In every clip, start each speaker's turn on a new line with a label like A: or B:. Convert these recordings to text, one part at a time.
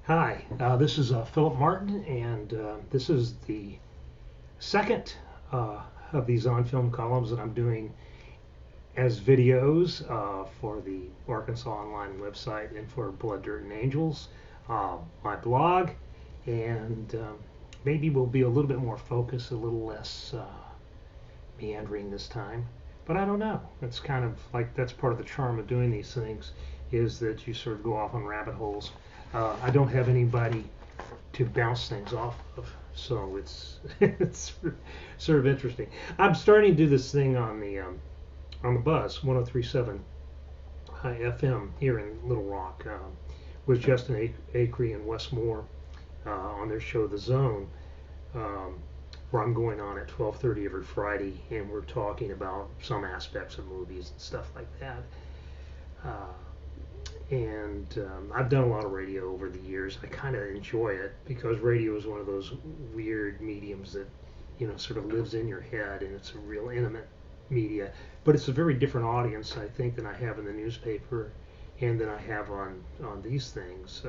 A: Hi, this is Philip Martin, and this is the second of these on-film columns that I'm doing as videos for the Arkansas Online website and for Blood, Dirt, and Angels, my blog, and maybe we'll be a little bit more focused, a little less meandering this time. But I don't know. It's kind of like that's part of the charm of doing these things, is that you sort of go off on rabbit holes. I don't have anybody to bounce things off of, so it's sort of interesting. I'm starting to do this thing on the bus 103.7 FM here in Little Rock with Justin Acree and Wes Moore on their show The Zone, where I'm going on at 12:30 every Friday, and we're talking about some aspects of movies and stuff like that. And I've done a lot of radio over the years. I kind of enjoy it because radio is one of those weird mediums that, sort of lives in your head, and it's a real intimate media. But it's a very different audience, I think, than I have in the newspaper and than I have on these things.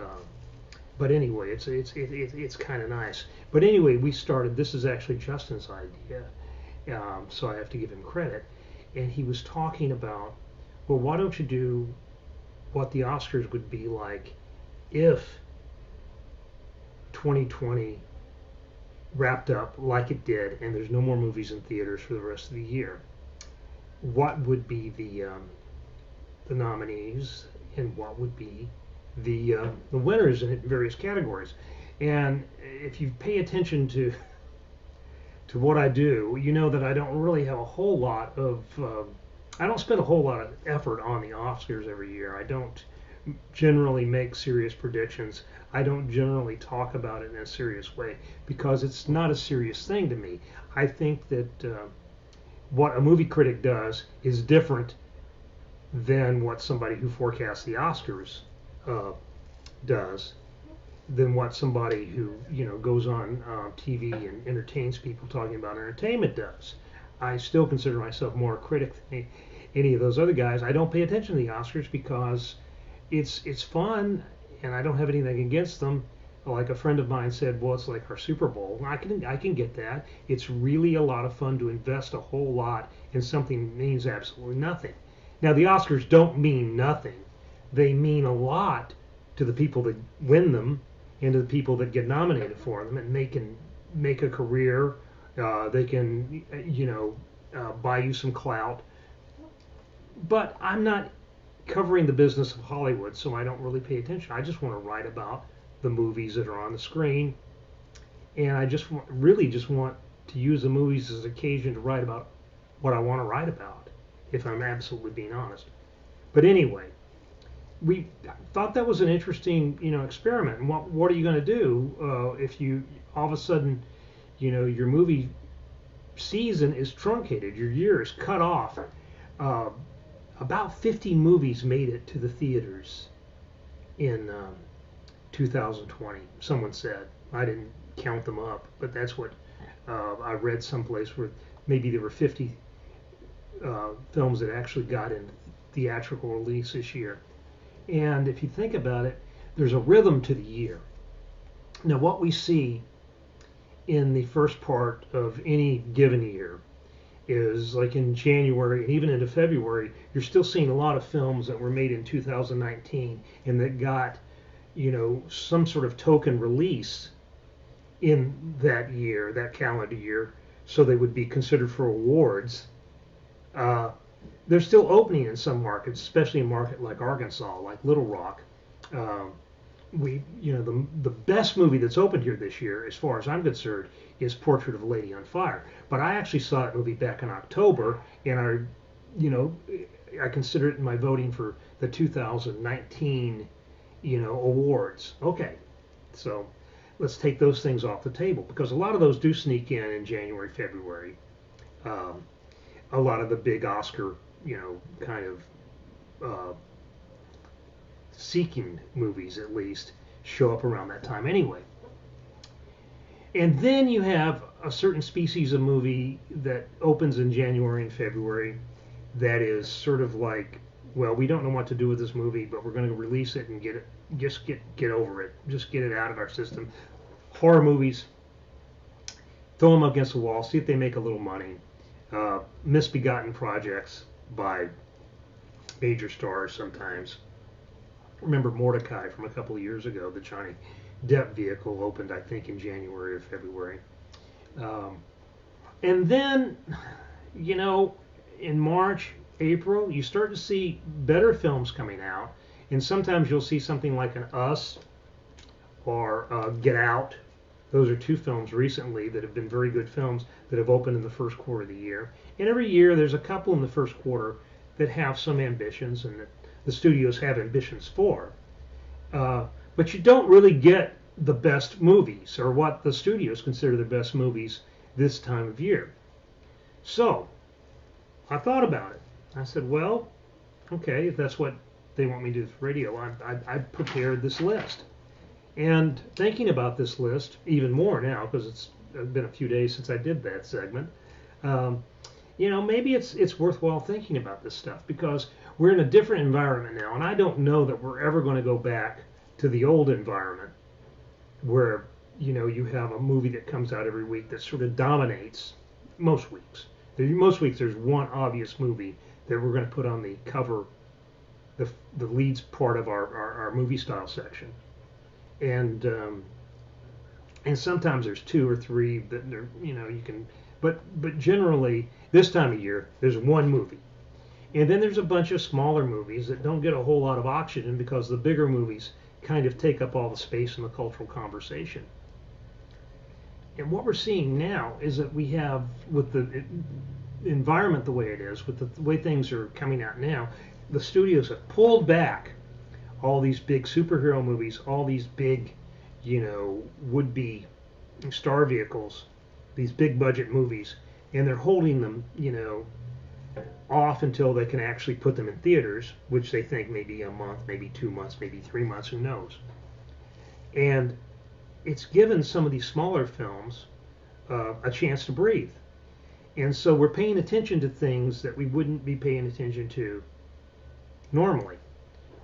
A: But anyway, it's kind of nice. But anyway, we started. This is actually Justin's idea, so I have to give him credit. And he was talking about, well, why don't you do what the Oscars would be like if 2020 wrapped up like it did, and there's no more movies in theaters for the rest of the year. What would be the nominees, and what would be the winners in various categories? And if you pay attention to what I do, you know that I don't really have a whole lot of I don't spend a whole lot of effort on the Oscars every year. I don't generally make serious predictions. I don't generally talk about it in a serious way because it's not a serious thing to me. I think that what a movie critic does is different than what somebody who forecasts the Oscars does, than what somebody who goes on TV and entertains people talking about entertainment does. I still consider myself more a critic than any of those other guys. I don't pay attention to the Oscars because it's fun, and I don't have anything against them. Like a friend of mine said, well, it's like our Super Bowl. I can get that. It's really a lot of fun to invest a whole lot in something that means absolutely nothing. Now, the Oscars don't mean nothing. They mean a lot to the people that win them and to the people that get nominated for them, and they can make a career. They can, buy you some clout. But I'm not covering the business of Hollywood, so I don't really pay attention. I just want to write about the movies that are on the screen, and I really just want to use the movies as an occasion to write about what I want to write about, if I'm absolutely being honest. But anyway, we thought that was an interesting, experiment. And what are you going to do if you all of a sudden, your movie season is truncated, your year is cut off? About 50 movies made it to the theaters in 2020. Someone said. I didn't count them up, but that's what I read someplace, where maybe there were 50 films that actually got in theatrical release this year. And if you think about it, there's a rhythm to the year. Now, what we see in the first part of any given year is, like in January and even into February, you're still seeing a lot of films that were made in 2019 and that got, some sort of token release in that year, that calendar year, so they would be considered for awards. They're still opening in some markets, especially in a market like Arkansas, like Little Rock. The best movie that's opened here this year, as far as I'm concerned, is Portrait of a Lady on Fire. But I actually saw that movie back in October, and I consider it in my voting for the 2019, awards. Okay, so let's take those things off the table, because a lot of those do sneak in January, February. A lot of the big Oscar, kind of seeking movies, at least, show up around that time anyway. And then you have a certain species of movie that opens in January and February that is sort of like, well, we don't know what to do with this movie, but we're going to release it and get it just get over it. Just get it out of our system. Horror movies, throw them against the wall, see if they make a little money. Misbegotten projects by major stars sometimes. Remember Mordecai from a couple of years ago, the Johnny Depp vehicle opened, I think, in January or February. And then, you know, in March, April, you start to see better films coming out. And sometimes you'll see something like an Us or Get Out. Those are two films recently that have been very good films that have opened in the first quarter of the year. And every year there's a couple in the first quarter that have some ambitions and that the studios have ambitions for. But you don't really get the best movies or what the studios consider the best movies this time of year. So I thought about it. I said, well, okay, if that's what they want me to do for radio, I prepared this list. And thinking about this list even more now, because it's been a few days since I did that segment, you know, maybe it's worthwhile thinking about this stuff because we're in a different environment now, and I don't know that we're ever going to go back to the old environment where, you know, you have a movie that comes out every week that sort of dominates most weeks. Most weeks there's one obvious movie that we're going to put on the cover, the leads part of our movie style section. And sometimes there's two or three that are, you know, you can, but generally this time of year there's one movie, and then there's a bunch of smaller movies that don't get a whole lot of oxygen because the bigger movies kind of take up all the space in the cultural conversation. And what we're seeing now is that we have, with the environment the way it is, with the way things are coming out now, the studios have pulled back all these big superhero movies, all these big, you know, would-be star vehicles, these big budget movies, and they're holding them, you know, off until they can actually put them in theaters, which they think may be a month, maybe 2 months, maybe 3 months, who knows. And it's given some of these smaller films a chance to breathe. And so we're paying attention to things that we wouldn't be paying attention to normally.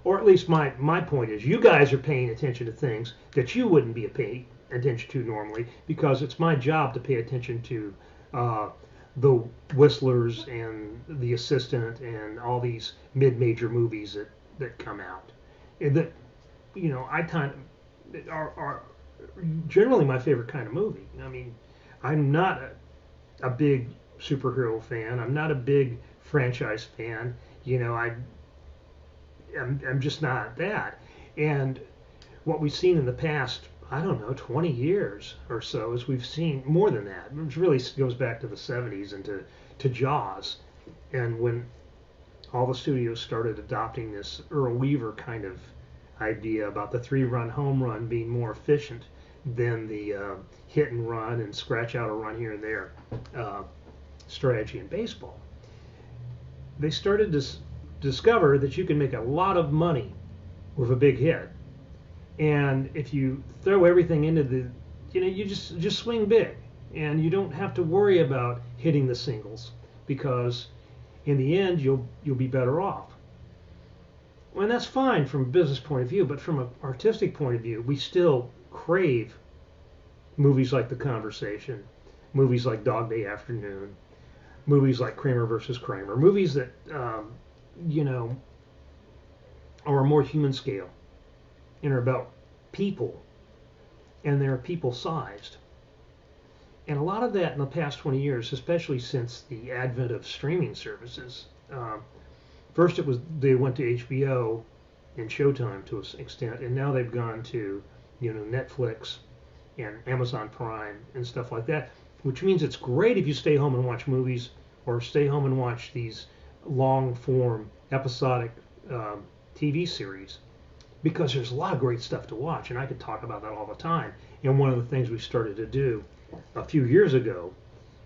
A: Or at least my point is, you guys are paying attention to things that you wouldn't be paying attention to normally, because it's my job to pay attention to the Whistlers and The Assistant and all these mid-major movies that come out. And that, you know, are generally my favorite kind of movie. I mean, I'm not a big superhero fan. I'm not a big franchise fan. You know, I'm just not that. And what we've seen in the past, I don't know, 20 years or so, is we've seen more than that. It really goes back to the 70s and to Jaws. And when all the studios started adopting this Earl Weaver kind of idea about the 3-run home run being more efficient than the hit and run and scratch out a run here and there strategy in baseball, they started to discover that you can make a lot of money with a big hit. And if you throw everything into the, you know, you just swing big, and you don't have to worry about hitting the singles, because in the end you'll be better off. Well, and that's fine from a business point of view, but from an artistic point of view, we still crave movies like The Conversation, movies like Dog Day Afternoon, movies like Kramer versus Kramer, movies that you know, are a more human scale and are about people, and they're people-sized. And a lot of that in the past 20 years, especially since the advent of streaming services, first they went to HBO and Showtime to an extent, and now they've gone to, you know, Netflix and Amazon Prime and stuff like that, which means it's great if you stay home and watch movies or stay home and watch these long-form episodic TV series, because there's a lot of great stuff to watch, and I could talk about that all the time. And one of the things we started to do a few years ago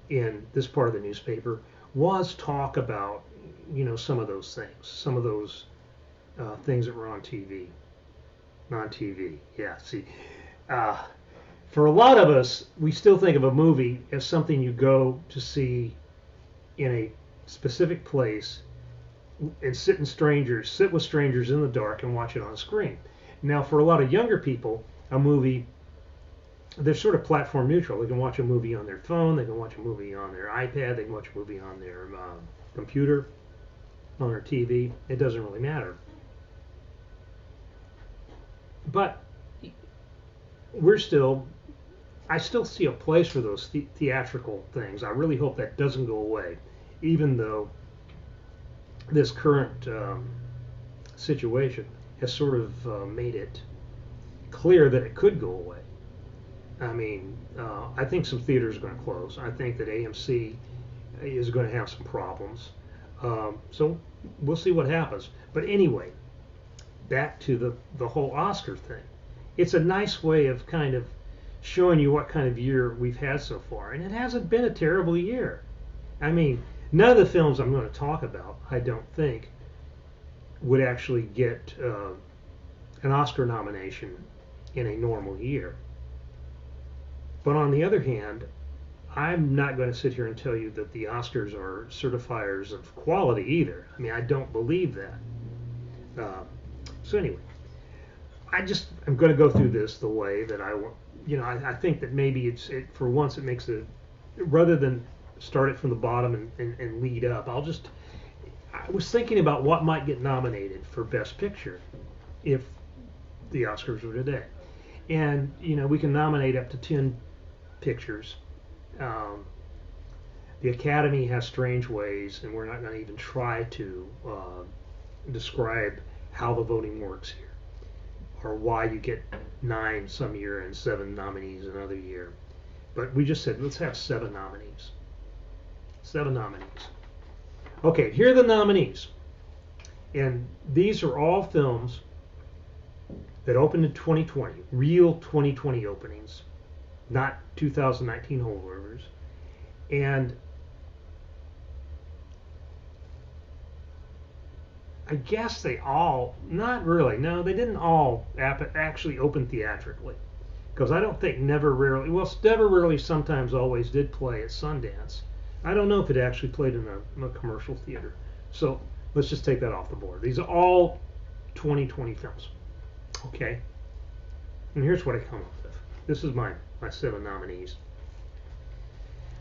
A: in this part of the newspaper was talk about, you know, some of those things, some of those things that were on TV. On TV, yeah, see. For a lot of us, we still think of a movie as something you go to see in a specific place and sit with strangers in the dark and watch it on a screen. Now, for a lot of younger people, a movie, they're sort of platform neutral. They can watch a movie on their phone, they can watch a movie on their iPad, they can watch a movie on their computer, on their TV. It doesn't really matter. But I still see a place for those theatrical things. I really hope that doesn't go away, even though this current situation has sort of made it clear that it could go away. I mean, I think some theaters are going to close. I think that AMC is going to have some problems. So we'll see what happens. But anyway, back to the whole Oscar thing. It's a nice way of kind of showing you what kind of year we've had so far. And it hasn't been a terrible year. I mean, none of the films I'm going to talk about, I don't think, would actually get an Oscar nomination in a normal year. But on the other hand, I'm not going to sit here and tell you that the Oscars are certifiers of quality either. I mean, I don't believe that. So anyway, I'm going to go through this the way that I think that maybe for once it makes it, rather than start it from the bottom and lead up, I was thinking about what might get nominated for Best Picture if the Oscars were today. And, we can nominate up to 10 pictures. The Academy has strange ways, and we're not going to even try to describe how the voting works here, or why you get 9 some year and 7 nominees another year. But we just said, let's have 7 nominees. 7 nominees. Okay, here are the nominees. And these are all films that opened in 2020, real 2020 openings, not 2019 holdovers. And I guess they all, not really, no, they didn't all actually open theatrically. Because I don't think Never Rarely Sometimes Always did play at Sundance. I don't know if it actually played in a commercial theater. So let's just take that off the board. These are all 2020 films. Okay? And here's what I come up with. This is my 7 nominees.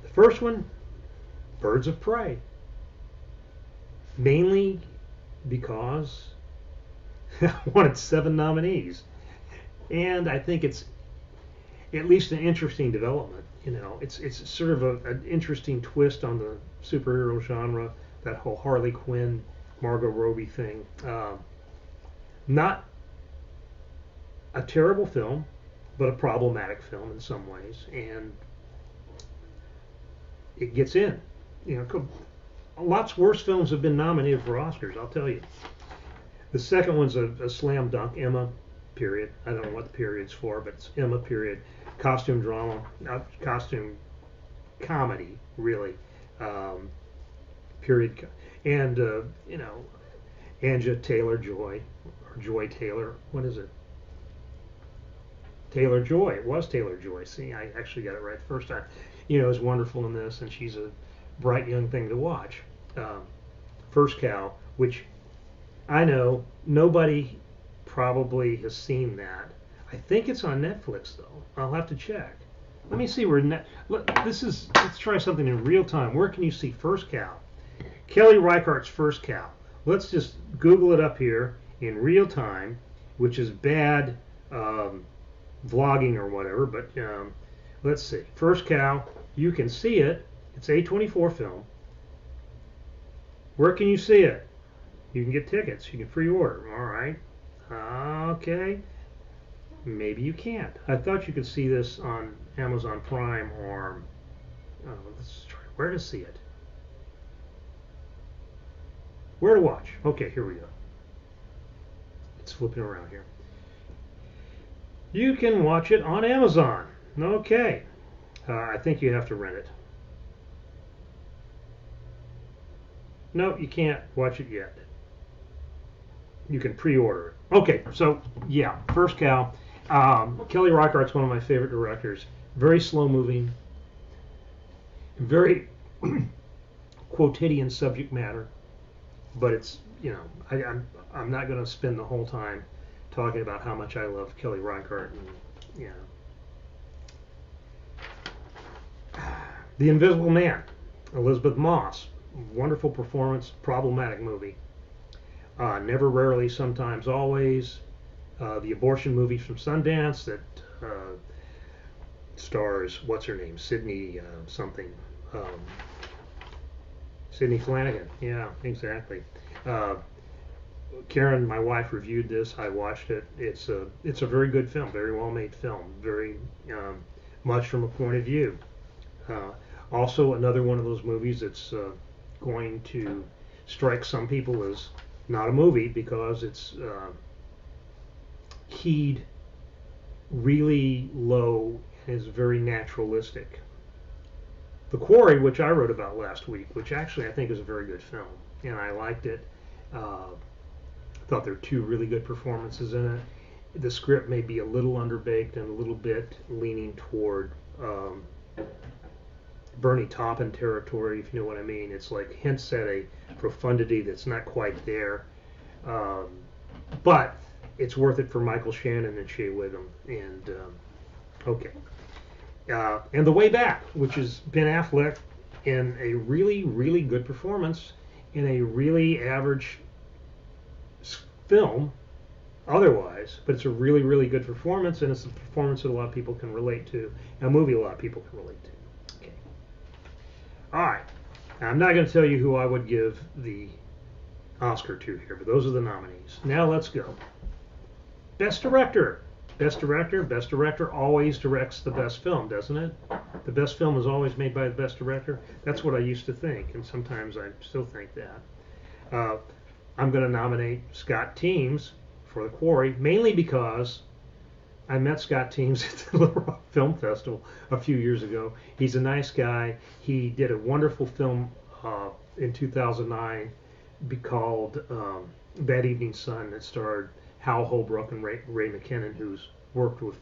A: The first one, Birds of Prey. Mainly because I wanted 7 nominees. And I think it's at least an interesting development. It's sort of an interesting twist on the superhero genre, that whole Harley Quinn, Margot Robbie thing. Not a terrible film, but a problematic film in some ways, and it gets in. Lots worse films have been nominated for Oscars, I'll tell you. The second one's a slam dunk, Emma, period. I don't know what the period's for, but it's Emma, period. Costume drama, costume comedy, really. Period. And, Anja Taylor-Joy, or Joy Taylor, what is it? Taylor-Joy. It was Taylor-Joy. See, I actually got it right the first time. Is wonderful in this, and she's a bright young thing to watch. First Cow, which I know nobody probably has seen that. I think it's on Netflix, though. I'll have to check. Let me see where let's try something in real time. Where can you see First Cow? Kelly Reichardt's First Cow. Let's just Google it up here in real time, which is bad vlogging or whatever, but let's see. First Cow, you can see it. It's A24 film. Where can you see it? You can get tickets. You can pre-order. All right. Okay. Maybe you can't. I thought you could see this on Amazon Prime or let's try where to see it. Where to watch? Okay, here we go. It's flipping around here. You can watch it on Amazon. Okay. I think you have to rent it. No, you can't watch it yet. You can pre-order it. Okay, so yeah, First Cow. Kelly Reichardt's one of my favorite directors. Very slow-moving, very quotidian subject matter, but it's I'm not going to spend the whole time talking about how much I love Kelly Reichardt. And, yeah. The Invisible Man, Elizabeth Moss, wonderful performance, problematic movie. Never, Rarely, Sometimes, Always, the abortion movie from Sundance that stars, what's her name, Sydney something, Sydney Flanagan. Yeah, exactly. Karen, my wife, reviewed this. I watched it. It's a very good film, very well made film, very much from a point of view. Also, another one of those movies that's going to strike some people as not a movie because it's keyed really low and is very naturalistic. The Quarry, which I wrote about last week, which actually I think is a very good film, and I liked it. Thought there were two really good performances in it. The script may be a little underbaked and a little bit leaning toward Bernie Taupin territory, if you know what I mean. It's like hints at a profundity that's not quite there. But it's worth it for Michael Shannon and Shea Whigham. And okay. And The Way Back, which is Ben Affleck in a really, really good performance in a really average film otherwise, but it's a really, really good performance, and it's a performance that a lot of people can relate to, a movie a lot of people can relate to. Okay. All right. Now, I'm not going to tell you who I would give the Oscar to here, but those are the nominees. Now let's go. Best Director. Best Director always directs the best film, doesn't it? The best film is always made by the best director. That's what I used to think, and sometimes I still think that. I'm going to nominate Scott Teems for The Quarry, mainly because I met Scott Teems at the Little Rock Film Festival a few years ago. He's a nice guy. He did a wonderful film in 2009 called That Evening Sun that starred Hal Holbrook and Ray McKinnon, who's worked with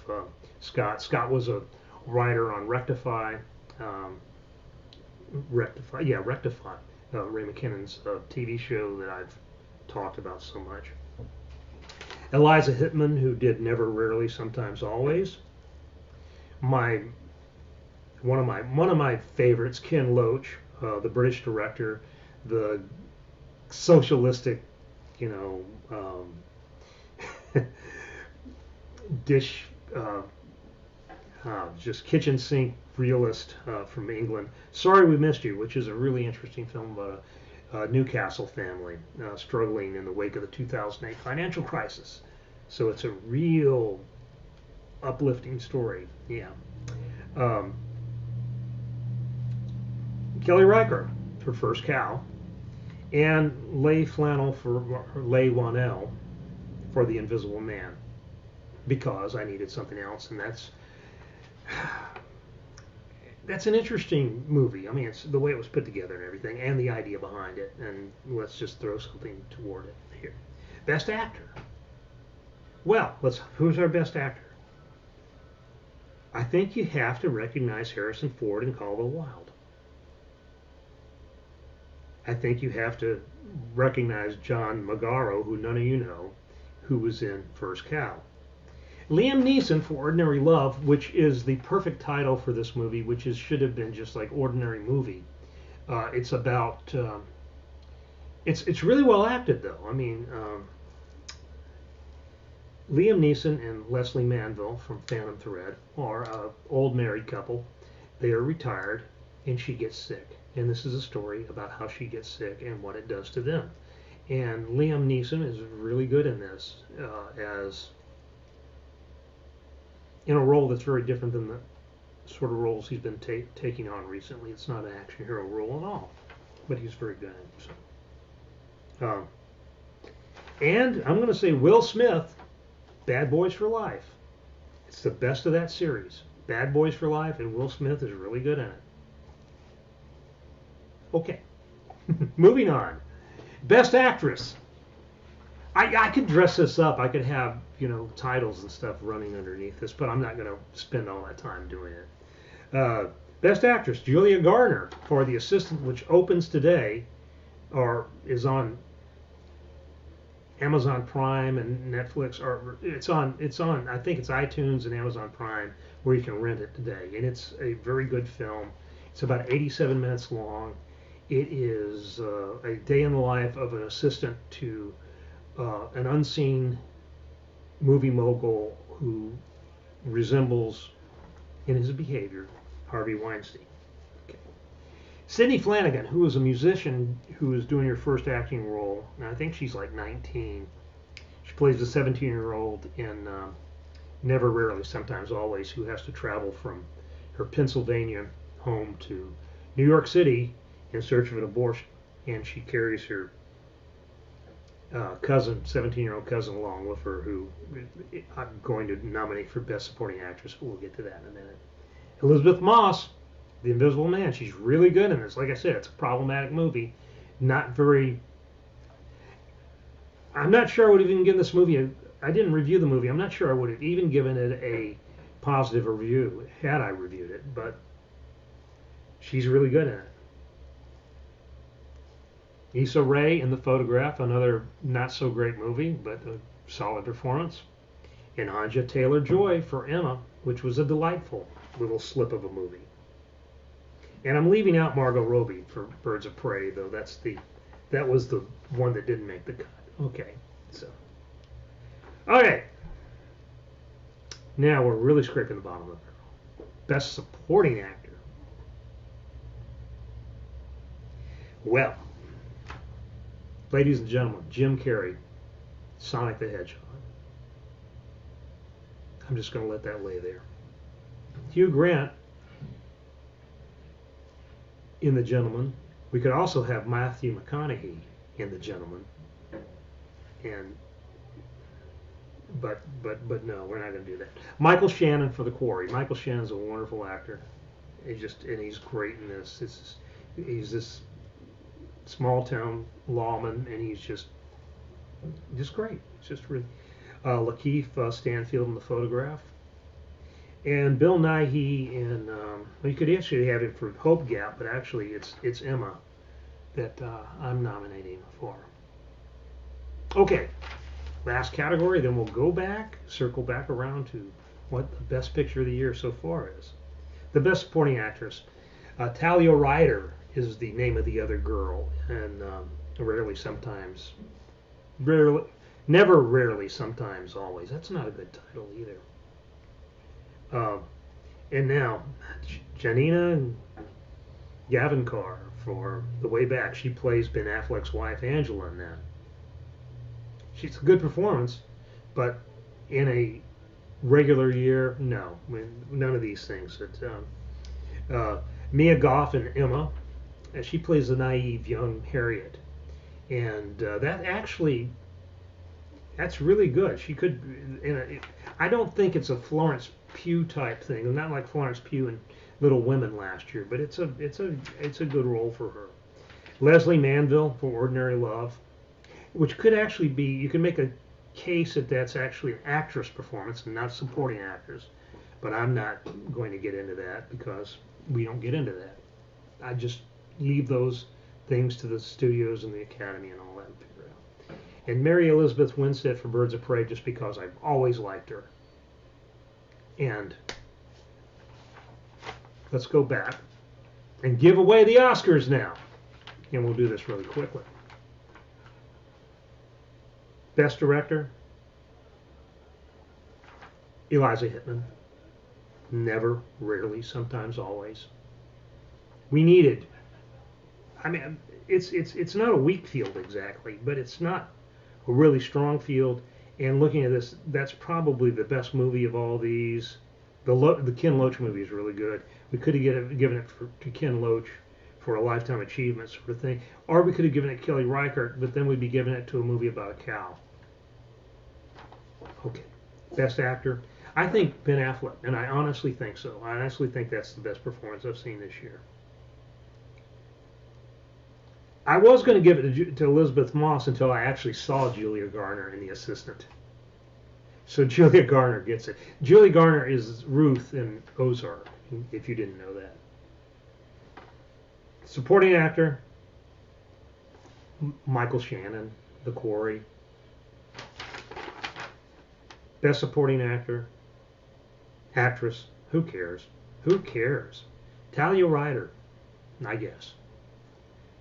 A: Scott. Scott was a writer on Rectify. Rectify. Ray McKinnon's TV show that I've talked about so much. Eliza Hittman, who did Never, Rarely, Sometimes, Always. One of my favorites, Ken Loach, the British director, the socialistic, dish, just kitchen sink realist from England. Sorry We Missed You, which is a really interesting film about a Newcastle family struggling in the wake of the 2008 financial crisis. So it's a real uplifting story. Yeah. Kelly Reichardt for First Cow, and Leigh Whannell for The Invisible Man, because I needed something else, and that's an interesting movie. I mean, it's the way it was put together and everything, and the idea behind it. And let's just throw something toward it here. Best Actor. Well, who's our Best Actor? I think you have to recognize Harrison Ford in Call of the Wild. I think you have to recognize John Magaro, who none of you know, who was in First Cow. Liam Neeson for Ordinary Love, which is the perfect title for this movie, which should have been just like Ordinary Movie. It's about, it's really well acted though. I mean, Liam Neeson and Leslie Manville from Phantom Thread are an old married couple. They are retired, and she gets sick. And this is a story about how she gets sick and what it does to them. And Liam Neeson is really good in this, as in a role that's very different than the sort of roles he's been taking on recently. It's not an action hero role at all, but he's very good at it. So. And I'm going to say Will Smith, Bad Boys for Life. It's the best of that series. Bad Boys for Life, and Will Smith is really good in it. Okay, moving on. Best Actress. I could dress this up. I could have, titles and stuff running underneath this, but I'm not going to spend all that time doing it. Best Actress, Julia Garner for The Assistant, which opens today, or is on Amazon Prime and Netflix, or it's on I think it's iTunes and Amazon Prime where you can rent it today, and it's a very good film. It's about 87 minutes long. It is a day in the life of an assistant to an unseen movie mogul who resembles in his behavior Harvey Weinstein. Okay. Sydney Flanagan, who is a musician who is doing her first acting role, and I think she's like 19. She plays a 17-year-old in Never, Rarely, Sometimes, Always, who has to travel from her Pennsylvania home to New York City in search of an abortion, and she carries her cousin, 17-year-old cousin, along with her, who I'm going to nominate for Best Supporting Actress, but we'll get to that in a minute. Elizabeth Moss, The Invisible Man, she's really good in this. Like I said, it's a problematic movie. Not very. I'm not sure I would have even given this movie I didn't review the movie. I'm not sure I would have even given it a positive review had I reviewed it, but she's really good in it. Issa Rae in The Photograph, another not so great movie, but a solid performance. And Anya Taylor-Joy for Emma, which was a delightful little slip of a movie. And I'm leaving out Margot Robbie for Birds of Prey, though that was the one that didn't make the cut. Okay, so okay. Now we're really scraping the bottom of the barrel. Best Supporting Actor. Well, ladies and gentlemen, Jim Carrey, Sonic the Hedgehog. I'm just going to let that lay there. Hugh Grant in The Gentleman. We could also have Matthew McConaughey in The Gentleman. But no, we're not going to do that. Michael Shannon for The Quarry. Michael Shannon's a wonderful actor. He's great in this. He's this small town lawman, and he's just great. It's just really Lakeith Stanfield in The Photograph, and Bill Nighy in. Well, you could actually have it for Hope Gap, but actually it's Emma that I'm nominating for. Okay, last category. Then we'll circle back around to what the best picture of the year so far is. The best supporting actress. Talia Ryder is the name of the other girl, and Rarely, Sometimes, Never, Rarely, Sometimes, Always. That's not a good title either. And now, Janina Gavankar for The Way Back. She plays Ben Affleck's wife, Angela, in that. She's a good performance, but in a regular year, no. None of these things. Mia Goth and Emma. She plays the naive young Harriet, and that's really good. She could, I don't think it's a Florence Pugh type thing, not like Florence Pugh in Little Women last year, but it's a good role for her. Leslie Manville for Ordinary Love, which could actually be, you can make a case that that's actually an actress performance and not supporting actors, but I'm not going to get into that because we don't get into that. I just leave those things to the studios and the Academy and all that and figure out. And Mary Elizabeth Winstead for Birds of Prey, just because I've always liked her. And let's go back and give away the Oscars now. And we'll do this really quickly. Best Director, Eliza Hittman. Never, Rarely, Sometimes, Always. We needed. I mean, it's not a weak field exactly, but it's not a really strong field. And looking at this, that's probably the best movie of all these. The Ken Loach movie is really good. We could have given it to Ken Loach for a Lifetime Achievement sort of thing, or we could have given it to Kelly Reichardt, but then we'd be giving it to a movie about a cow. Okay, Best Actor. I think Ben Affleck, and I honestly think so. I honestly think that's the best performance I've seen this year. I was going to give it to Elizabeth Moss until I actually saw Julia Garner in The Assistant. So Julia Garner gets it. Julia Garner is Ruth in Ozark, if you didn't know that. Supporting actor, Michael Shannon, The Quarry. Best Supporting Actor, Actress, who cares? Who cares? Talia Ryder, I guess.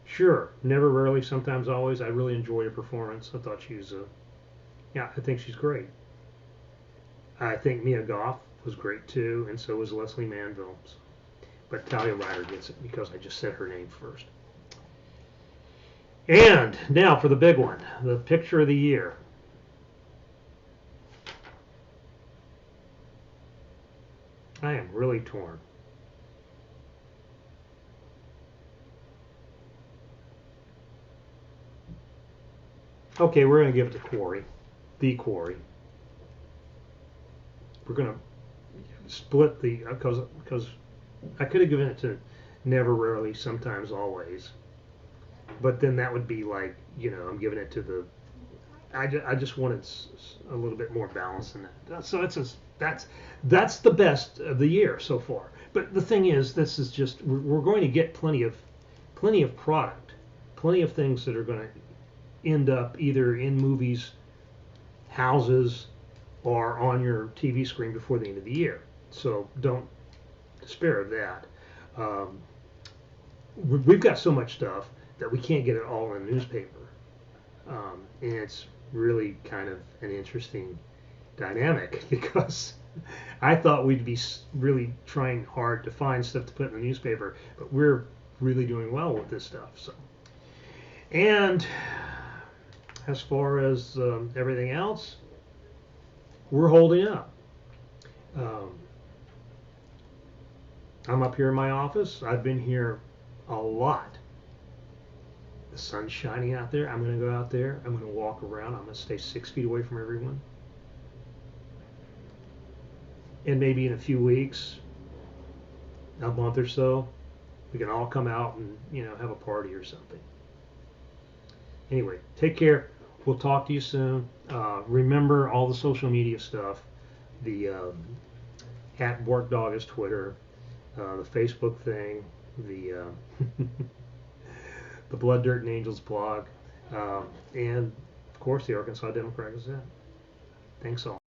A: Sure, Never, Rarely, Sometimes, Always. I really enjoyed her performance. I thought she was, yeah, I think she's great. I think Mia Goth was great too, and so was Leslie Manville. But Talia Ryder gets it because I just said her name first. And now for the big one, the picture of the year. I am really torn. Okay, we're going to give it to Quarry, the Quarry. We're going to split the because I could have given it to Never, Rarely, Sometimes, Always, but then that would be like, I'm giving it to the. I just wanted a little bit more balance in that. So that's the best of the year so far. But the thing is, this is just we're going to get plenty of product, plenty of things that are going to end up either in movies, houses, or on your TV screen before the end of the year. So don't despair of that. We've got so much stuff that we can't get it all in the newspaper. And it's really kind of an interesting dynamic because I thought we'd be really trying hard to find stuff to put in the newspaper, but we're really doing well with this stuff. So, and as far as everything else, we're holding up. I'm up here in my office. I've been here a lot. The sun's shining out there. I'm going to go out there. I'm going to walk around. I'm going to stay 6 feet away from everyone. And maybe in a few weeks, a month or so, we can all come out and have a party or something. Anyway, take care. We'll talk to you soon. Remember all the social media stuff. The @BorkDog is Twitter. The Facebook thing. The the Blood, Dirt, and Angels blog. And, of course, the Arkansas Democrat Gazette. Thanks all.